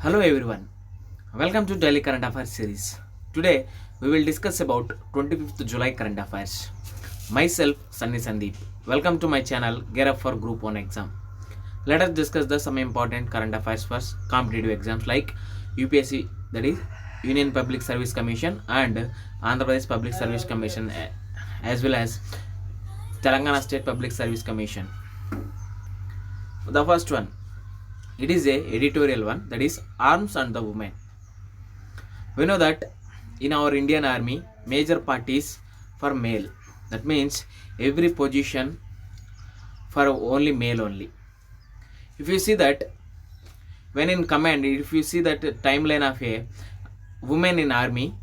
Hello everyone. Welcome to Daily Current Affairs series. Today we will discuss about 25th July current affairs. Myself Sunny Sandeep. Welcome to my channel Gear Up for Group 1 exam. Let us discuss the some important current affairs first. Competitive exams like UPSC, that is Union Public Service Commission, and Andhra Pradesh Public Service Commission, as well as Telangana State Public Service Commission. The first one, it is a editorial one, that is arms and the women. We know that in our Indian army major part is for male, that means every position for only male only. If you see that when in command, if you see that timeline of a women in army,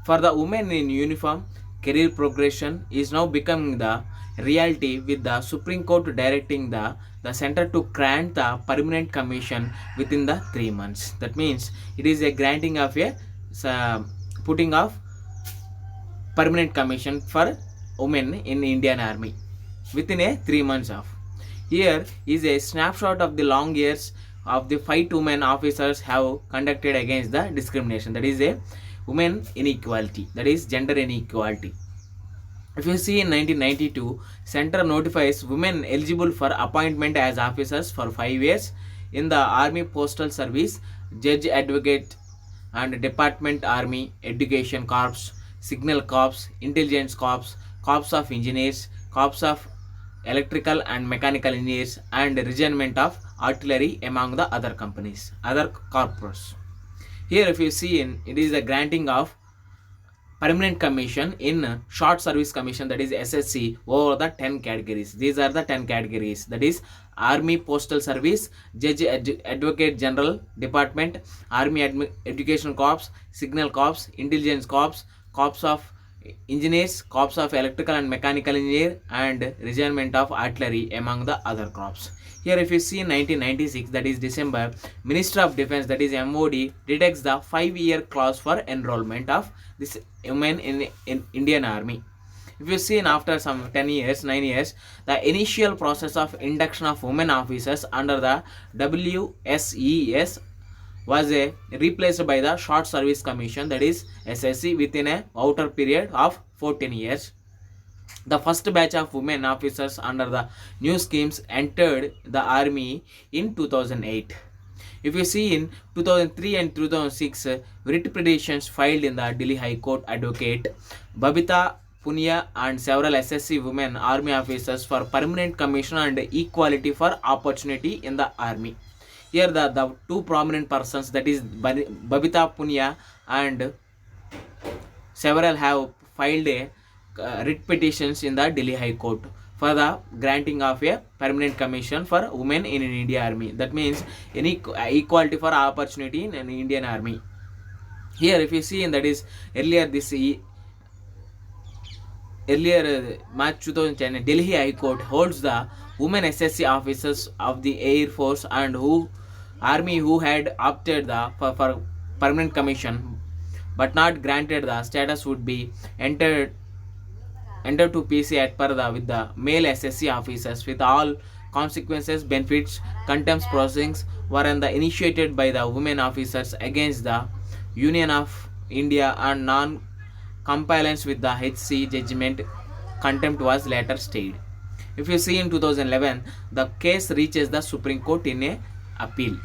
for the women in uniform, career progression is now becoming the reality, with the Supreme Court directing the center to grant the permanent commission within the 3 months. That means it is a granting of a putting of permanent commission for women in Indian army within a 3 months of. Here is a snapshot of the long years of the fight women officers have conducted against the discrimination, that is a women inequality, that is gender inequality. If you see in 1992, center notifies women eligible for appointment as officers for 5 years in the Army Postal Service, Judge Advocate and Department Army Education Corps, Signal Corps, Intelligence Corps, Corps of Engineers, Corps of Electrical and Mechanical Engineers, and Regiment of Artillery among the other corps. Here if you see in, it is a granting of permanent commission in short service commission, that is SSC, over the 10 categories. These are the 10 categories, that is Army Postal Service, Judge Advocate General Department, Army Education Corps, Signal Corps, Intelligence Corps, Corps of Engineers, Corps of Electrical and Mechanical Engineer, and Regiment of Artillery among the other corps. Here if you see in 1996, that is December, Minister of Defense, that is MOD, detects the 5-year clause for enrollment of this women in Indian Army. If you see in after some 9 years, the initial process of induction of women officers under the WSES was replaced by the Short Service Commission, that is SSC, within a outer period of 14 years. The first batch of women officers under the new schemes entered the army in 2008. If you see in 2003 and 2006, writ petitions filed in the Delhi High Court Advocate Babita Punia and several SSC women army officers for permanent commission and equality for opportunity in the army. Here the two prominent persons, that is Babita Punia and several, have filed a writ petitions in the Delhi High Court for the granting of a permanent commission for women in Indian Army. That means any equality for opportunity in an Indian Army. Here if you see in, that is earlier March 2010, Delhi High Court holds the women SSC officers of the Air Force and Army who had opted for permanent commission but not granted the status would be entered to PC at Parda with the male SSC officers, with all consequences, benefits, contempt proceedings were initiated by the women officers against the Union of India, and non-compliance with the HC judgment. Contempt was later stayed. If you see in 2011, the case reaches the Supreme Court in a appeal.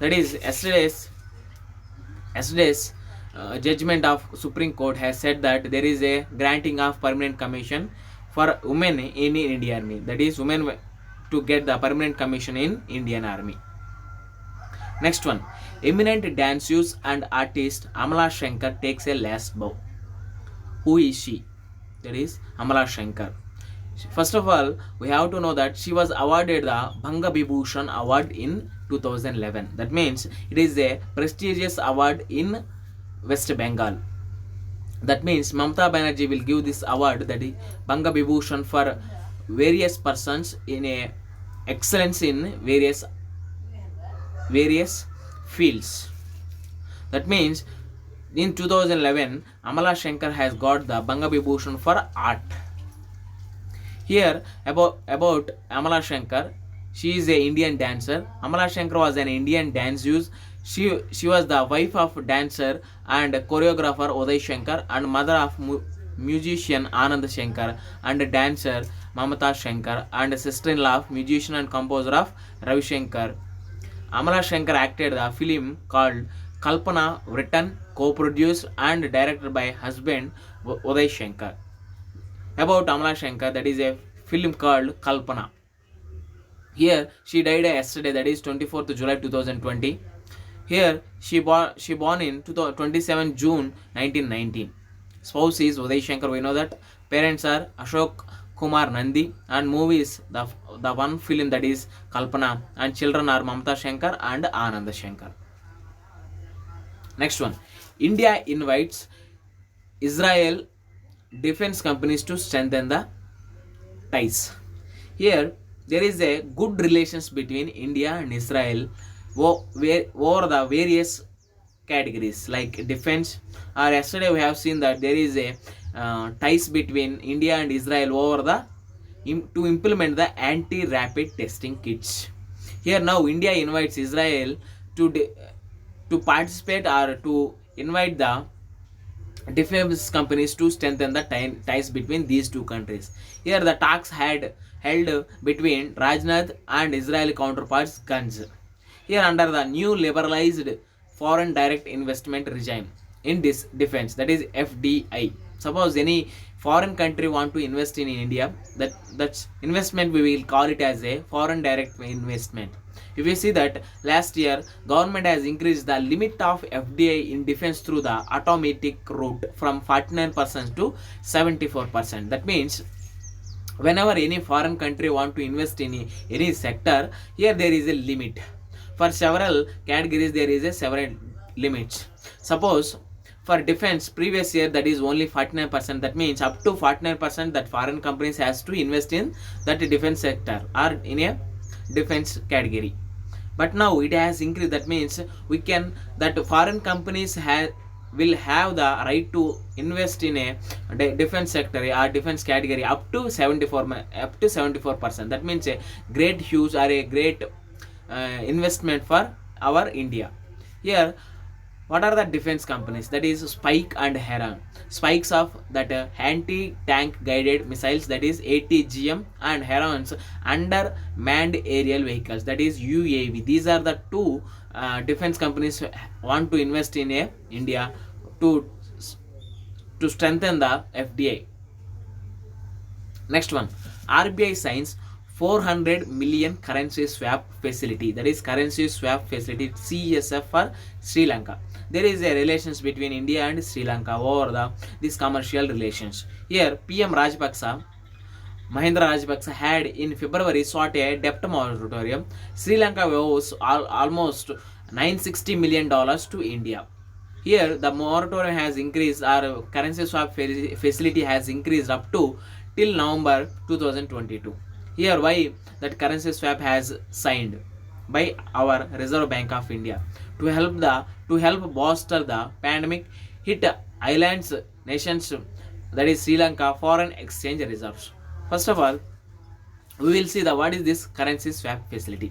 That is yesterday's judgment of Supreme Court has said that there is a granting of permanent commission for women in Indian Army, that is women to get the permanent commission in Indian Army. Next one, eminent danceuse and artist Amala Shankar takes a last bow. Who is she? That is Amala Shankar. First of all, we have to know that she was awarded the Bhanga Vibhushan Award in 2011. That means it is a prestigious award in West Bengal. That means Mamata Banerjee will give this award, that is Bhanga Vibhushan, for various persons in a excellence in various fields. That means in 2011, Amala Shankar has got the Bhanga Vibhushan for art. Here about Amala Shankar, she is a Indian dancer. Amala Shankar was an Indian danceuse. She was the wife of dancer and choreographer Uday Shankar and mother of musician Anand Shankar and dancer Mamata Shankar and sister-in-law of musician and composer of Ravi Shankar. Amala Shankar acted the film called Kalpana, written, co-produced and directed by husband Uday Shankar. About Amala Shankar, that is a film called Kalpana. Here she died yesterday, that is 24th July 2020. Here she born in 27 June 1919. Spouse is Uday Shankar, we know that. Parents are Ashok Kumar Nandi, and movies the one film that is Kalpana, and children are Mamata Shankar and Anand Shankar. Next one, India invites Israel defense companies to strengthen the ties. Here, there is a good relations between India and Israel over the various categories like defense. Or yesterday we have seen that there is a ties between India and Israel over the to implement the anti-rapid testing kits. Here now India invites Israel to to participate or to invite the defense companies to strengthen the ties between these two countries. Here the talks had held between Rajnath and Israeli counterparts Gantz. Here under the new liberalized foreign direct investment regime in this defense, that is FDI. Suppose any foreign country want to invest in India, that's investment we will call it as a foreign direct investment. If you see that last year government has increased the limit of FDI in defense through the automatic route from 49% to 74%. That means whenever any foreign country want to invest in any sector, here there is a limit. For several categories there is a several limits. Suppose for defense previous year that is only 49%, that means up to 49% that foreign companies has to invest in that defense sector or in a defense category. But now it has increased, that means we can that foreign companies will have the right to invest in a defense sector or defense category up to 74%. That means a great huge or a great investment for our India. Here what are the defense companies? That is Spike and Heron. Spikes of that anti-tank guided missiles, that is ATGM, and Herons under manned aerial vehicles, that is UAV. These are the two defense companies want to invest in India to strengthen the FDI. Next one, RBI signs 400 million currency swap facility, that is currency swap facility CSF for Sri Lanka. There is a relations between India and Sri Lanka over these commercial relations. Here PM Rajapaksa, Mahendra Rajapaksa had in February sought a debt moratorium. Sri Lanka owes almost $960 million to India. Here the moratorium has increased, our currency swap facility has increased up to till November 2022. Here why that currency swap has signed by our Reserve Bank of India to help bolster the pandemic hit islands nations, that is Sri Lanka foreign exchange reserves. First of all, we will see what is this currency swap facility.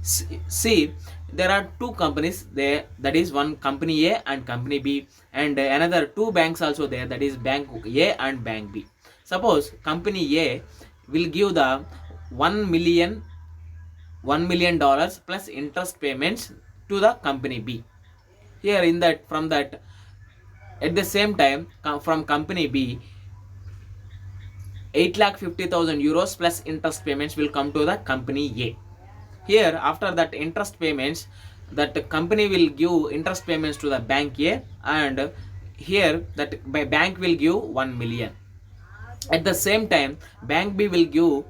See, there are two companies there, that is one company A and company B, and another two banks also there, that is bank A and bank B. Suppose company A will give the $1 million plus interest payments to the company B. Here in that, from that, at the same time from company B, 8,50,000 euros plus interest payments will come to the company A. Here after that interest payments, that company will give interest payments to the bank A, and here that bank will give 1 million. At the same time bank B will give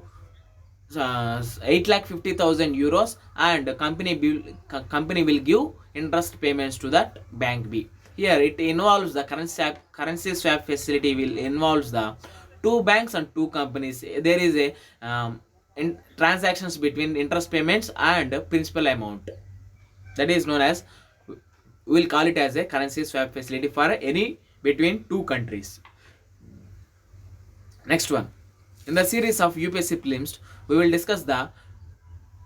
8,50,000 euros, and company will give interest payments to that bank B. Here it involves the currency swap facility will involves the two banks and two companies. There is a transactions between interest payments and principal amount, that is known as, we will call it as a currency swap facility for any between two countries. Next one, in the series of UPSC prelims we will discuss the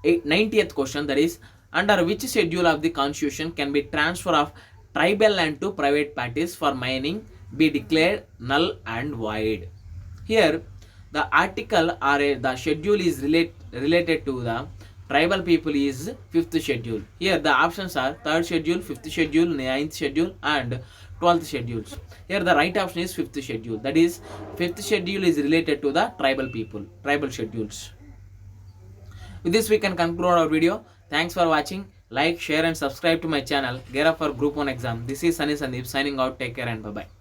90th question, that is Under which schedule of the constitution can be transfer of tribal land to private parties for mining be declared null and void? Here, the article or the schedule is related to the tribal people is fifth schedule. Here the options are third schedule, fifth schedule, ninth schedule, and 12th schedules. Here the right option is fifth schedule. That is, fifth schedule is related to the tribal people, tribal schedules. With this, we can conclude our video. Thanks for watching. Like, share, and subscribe to my channel. Gear up for Group 1 exam. This is Sunny Sandeep signing out. Take care and bye bye.